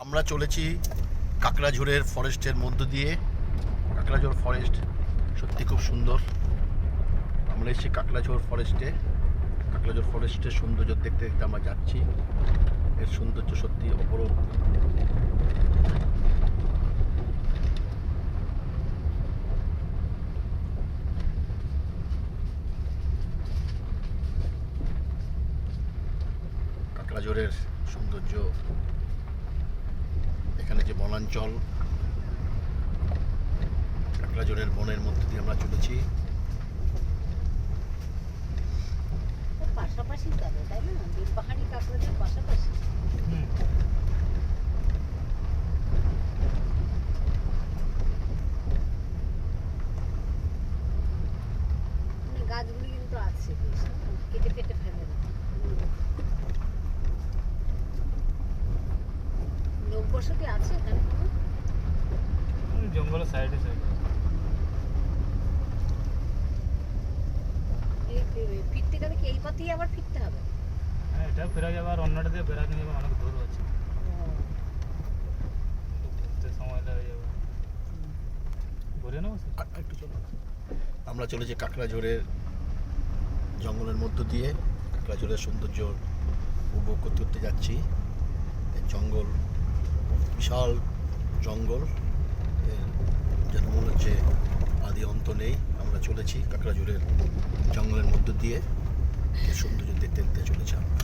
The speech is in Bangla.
আমরা চলেছি কাকড়াঝোড়ের ফরেস্টের মধ্য দিয়ে। কাকড়াঝোড় ফরেস্ট সত্যি খুব সুন্দর। আমরা এসেছি কাকড়াঝোড় ফরেস্টে। কাকড়াঝোড় ফরেস্টের সৌন্দর্য দেখতে দেখতে আমরা যাচ্ছি। এর সৌন্দর্য সত্যি অপরূপ। কাকড়াঝোড়ের সৌন্দর্য, এখানে যে বনাঞ্চল, কাকড়াঝোড়ের বনের মধ্যে দিয়ে আমরা চলেছি। পাশাপাশি যাবে, তাই না? পাহাড়ি কাকড়াঝোড় পাশাপাশি। গাছগুলি কিন্তু আছে, কেটে কেটে ফেলে না। লোক বসতি আছে এখানে? জঙ্গলের সাইডে সাইডে ফিরতে গেলে কি এই পথেই আবার ফিরতে হবে? হ্যাঁ, এটা ফেরা যাবে, আর অন্যটা দিয়ে বেড়াতে যাবে, অনেক দূর আছে, ঘুরতে সময় লেগে যাবে। ঘুরে নেবো একটু চলো। আমরা চলেছি কাকড়াঝোড়ের জঙ্গলের মধ্য দিয়ে। কাকড়াঝোড়ের সৌন্দর্য উপভোগ করতে করতে যাচ্ছি। এই জঙ্গল, বিশাল জঙ্গল, যেন মনে হচ্ছে আদি অন্ত নেই। আমরা চলেছি কাকড়াঝোড়ের জঙ্গলের মধ্য দিয়ে। এর সৌন্দর্য দেখতে দেখতে চলেছি আমরা।